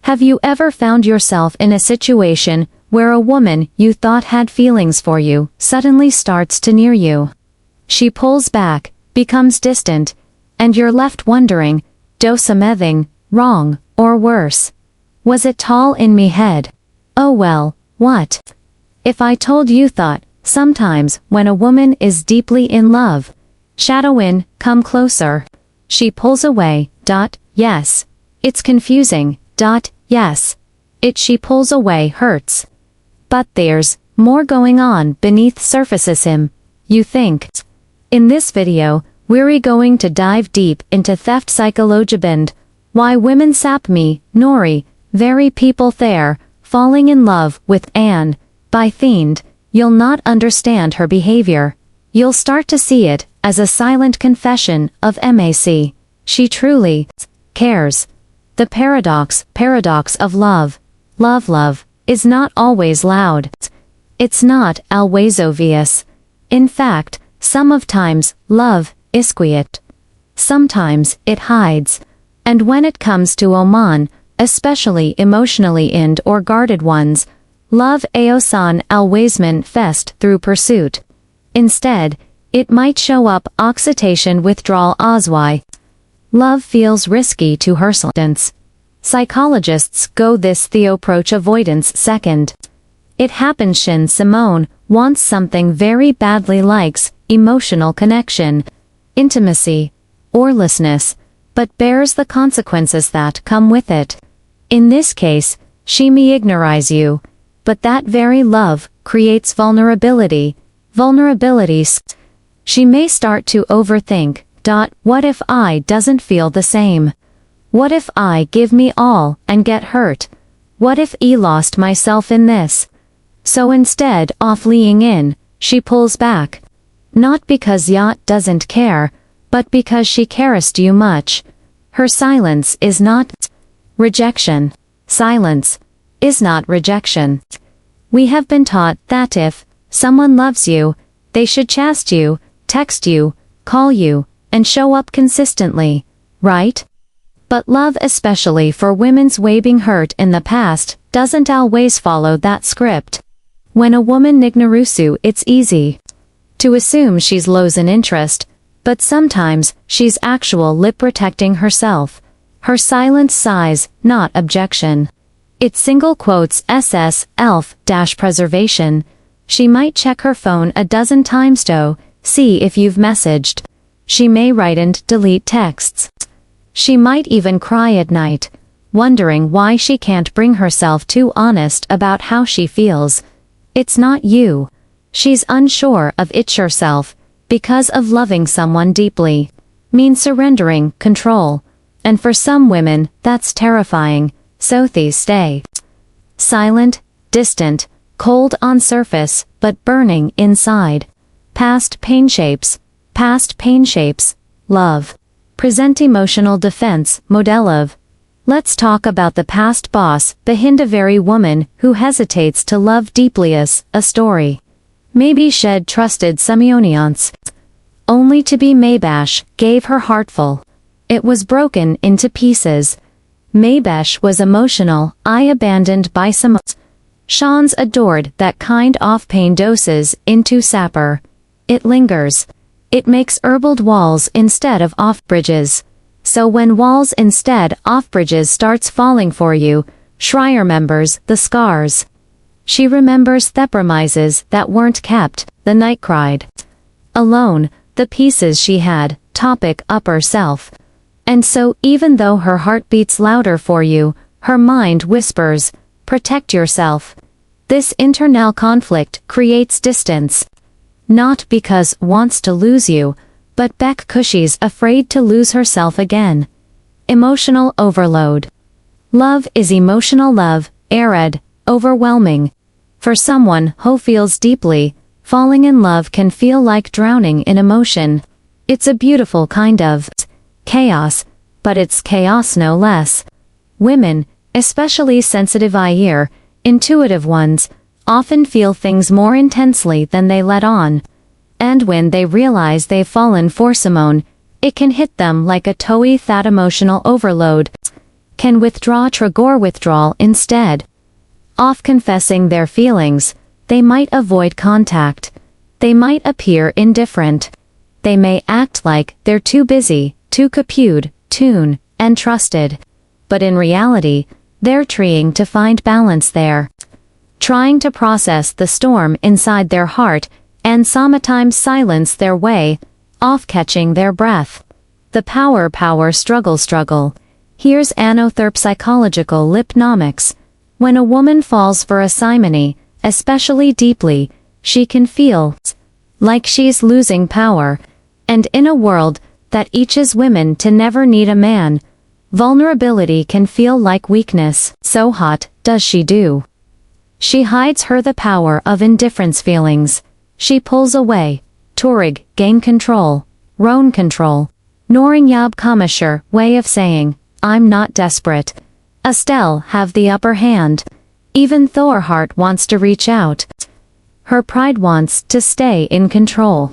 Have you ever found yourself in a situation where a woman you thought had feelings for you suddenly starts to near you? She pulls back, becomes distant, and you're left wondering, do something wrong, or worse? Was it tall in me head? Oh well, what if I told you thought, sometimes when a woman is deeply in love, shadow in, come closer. She pulls away, yes. It's confusing, yes. She pulls away hurts. But there's more going on beneath surfacesism, you think. In this video, we're going to dive deep into theft psychology and why women sap me, Nori, very people there, falling in love with Anne, by Fiend. You'll not understand her behavior. You'll start to see it as a silent confession of MAC. She truly cares. The paradox of love. Love is not always loud. It's not always obvious. In fact, some of times, love is quiet. Sometimes it hides. And when it comes to Oman, especially emotionally ind or guarded ones, love aosan alwaysman fest through pursuit. Instead, it might show up oxytation withdrawal oswy. Love feels risky to her students. Psychologists go this the approach avoidance second. It happens Shin Simone wants something very badly likes emotional connection, intimacy, or lessness, but bears the consequences that come with it. In this case, she may ignorize you, but that very love creates vulnerability. Vulnerabilities. She may start to overthink. What if I doesn't feel the same? What if I give me all and get hurt? What if I lost myself in this? So instead of leaning in, she pulls back. Not because Yacht doesn't care, but because she cares too much. Her silence is not rejection. Silence is not rejection. We have been taught that if someone loves you, they should chat you, text you, call you, and show up consistently, right? But love, especially for women's waving hurt in the past, doesn't always follow that script. When a woman ignorusu, it's easy to assume she's lows in interest, but sometimes she's actual lip protecting herself. Her silent sighs, not objection. It's single quotes SS, elf, preservation. She might check her phone a dozen times to see if you've messaged. She may write and delete texts. She might even cry at night, wondering why she can't bring herself too honest about how she feels. It's not you. She's unsure of it herself, because of loving someone deeply means surrendering control. And for some women, that's terrifying, so they stay silent, distant, cold on surface, but burning inside. Past pain shapes, love. Present emotional defense, model of. Let's talk about the past boss behind a very woman who hesitates to love deeply as a story. Maybe shed trusted Semyonians. Only to be Maybash gave her heartful. It was broken into pieces. Maybash was emotional, I abandoned by some. Sean's adored that kind of pain doses into sapper. It lingers. It makes herbal walls instead of off bridges. So when walls instead off bridges starts falling for you, Schreier remembers the scars. She remembers the promises that weren't kept, the night cried. Alone, the pieces she had, topic upper self. And so even though her heart beats louder for you, her mind whispers, protect yourself. This internal conflict creates distance. Not because wants to lose you, but because she's afraid to lose herself again. Emotional overload. Love is emotional love, arid, overwhelming. For someone who feels deeply, falling in love can feel like drowning in emotion. It's a beautiful kind of chaos, but it's chaos no less. Women, especially sensitive ear, intuitive ones, often feel things more intensely than they let on. And when they realize they've fallen for Simone, it can hit them like a toey that emotional overload. can withdraw trigger withdrawal instead. Off confessing their feelings, they might avoid contact. They might appear indifferent. They may act like they're too busy, too captured, tuned, and trusted. But in reality, they're trying to find balance there. Trying to process the storm inside their heart, and sometimes silence their way, off catching their breath. The power struggle. Here's another psychological lipnomics. When a woman falls for a simony, especially deeply, she can feel like she's losing power. And in a world that teaches women to never need a man, vulnerability can feel like weakness. So what does she do? She hides the power of indifference feelings. She pulls away. Torig, gain control. Roan control. Noring Yab Kamashur, way of saying, I'm not desperate. Estelle have the upper hand. Even though her heart wants to reach out. Her pride wants to stay in control.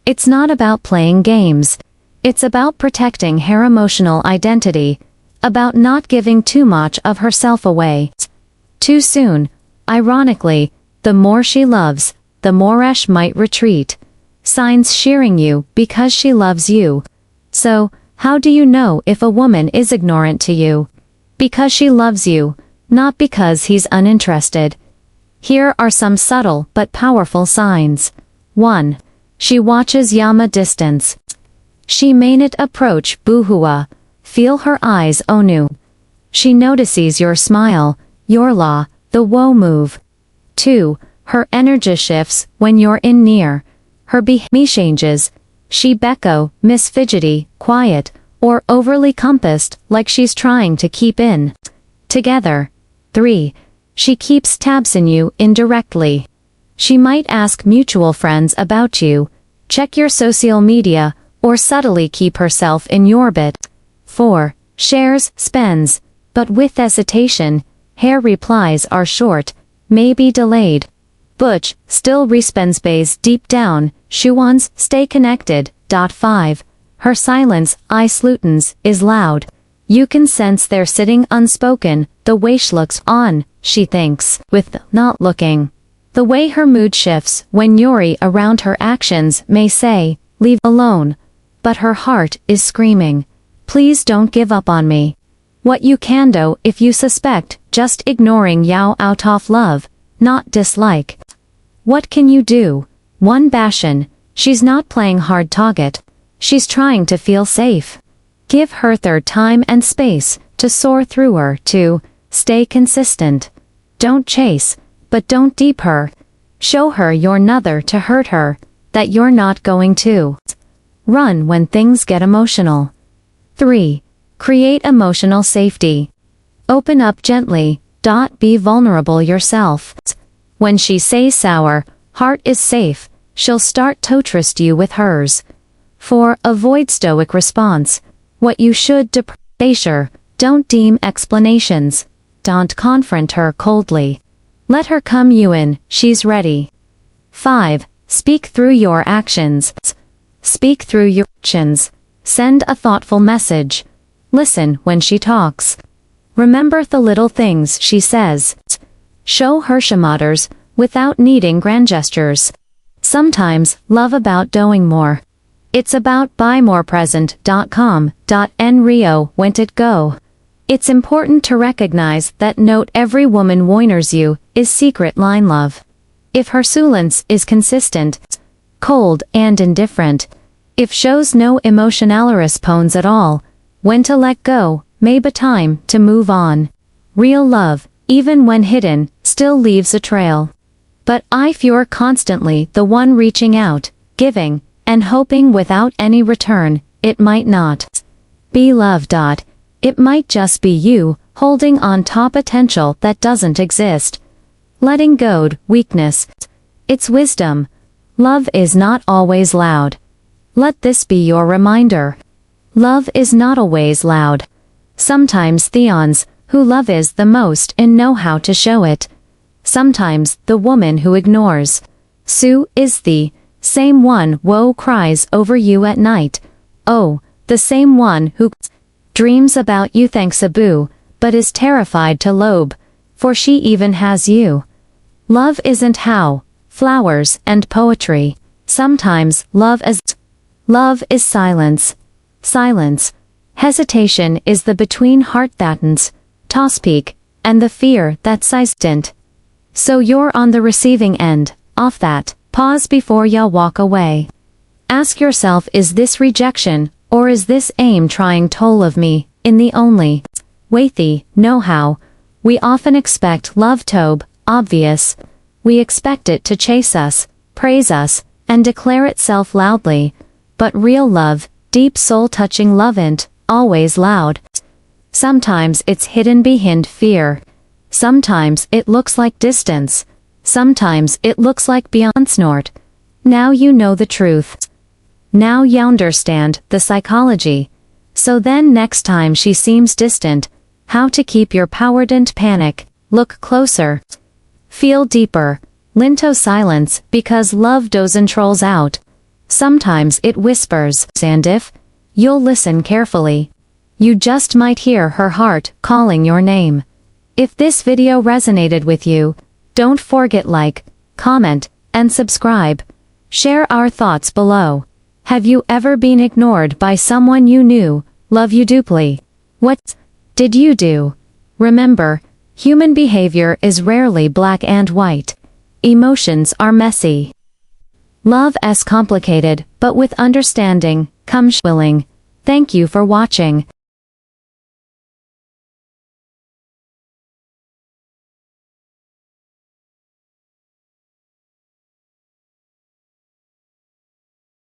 It's not about playing games. It's about protecting her emotional identity. About not giving too much of herself away too soon. Ironically, the more she loves, the more she might retreat. Signs shearing you because she loves you. So, how do you know if a woman is ignorant to you? Because she loves you, not because he's uninterested. Here are some subtle but powerful signs. 1. She watches Yama distance. She may not approach Buhua. Feel her eyes onu. She notices your smile, your law, the woe move. 2. Her energy shifts when you're in near. Her behavior changes. She becko, miss fidgety, quiet, or overly compassed like she's trying to keep in. Together. 3. She keeps tabs on you indirectly. She might ask mutual friends about you, check your social media, or subtly keep herself in your orbit. 4. Shares, spends, but with hesitation. Her replies are short, maybe delayed. Butch, still respends base deep down, Shuans, stay connected. 5. Her silence, I slutens, is loud. You can sense they're sitting unspoken, the way she looks on, she thinks, with not looking. The way her mood shifts when Yuri around her actions may say, leave alone. But her heart is screaming, please don't give up on me. What you can do if you suspect just ignoring Yao out of love, not dislike. What can you do? 1. Bashan, she's not playing hard target. She's trying to feel safe. Give her time and space to soar through her. 2. Stay consistent. Don't chase, but don't deep her. Show her you're nother to hurt her, that you're not going to run when things get emotional. 3. Create emotional safety. Open up gently. Be vulnerable yourself. When she says sour, heart is safe, she'll start to trust you with hers. 4. Avoid stoic response. What you should sure, don't deem explanations. Don't confront her coldly. Let her come you in, she's ready. 5. Speak through your actions. Speak through your actions. Send a thoughtful message. Listen when she talks. Remember the little things she says. Show her she matters, without needing grand gestures. Sometimes, love about doing more. It's about buymorepresent.com.nrio went it go. It's important to recognize that note every woman warns you is secret line love. If her silence is consistent, cold and indifferent, if shows no emotional response at all, when to let go, maybe time to move on. Real love, even when hidden, still leaves a trail. But if you're constantly the one reaching out, giving, and hoping without any return, it might not be love. It might just be you, holding on to potential that doesn't exist. Letting go, weakness. It's wisdom. Love is not always loud. Let this be your reminder. Love is not always loud. Sometimes theons, who love is the most and know how to show it. Sometimes, the woman who ignores. Sue is the same one woe cries over you at night. Oh, the same one who dreams about you thanks Abu, but is terrified to lobe, for she even has you. Love isn't how, flowers and poetry. Sometimes love is silence. Silence. Hesitation is the between heart thatens, toss peak, and the fear that sighs dint. So you're on the receiving end, off that, pause before ya walk away. Ask yourself, is this rejection, or is this aim trying toll of me, in the only way know-how? We often expect love to be obvious. We expect it to chase us, praise us, and declare itself loudly. But real love, deep soul-touching love ain't always loud. Sometimes it's hidden behind fear. Sometimes it looks like distance. Sometimes it looks like beyond snort. Now you know the truth. Now you understand the psychology. So then next time she seems distant, how to keep your power and panic, look closer. Feel deeper. Linto silence, because love doesn't trolls out. Sometimes it whispers, and if you'll listen carefully, you just might hear her heart calling your name. If this video resonated with you, don't forget like, comment, and subscribe. Share our thoughts below. Have you ever been ignored by someone you knew, love you deeply? What did you do? Remember, human behavior is rarely black and white. Emotions are messy. Love is complicated, but with understanding, comes willing. Thank you for watching.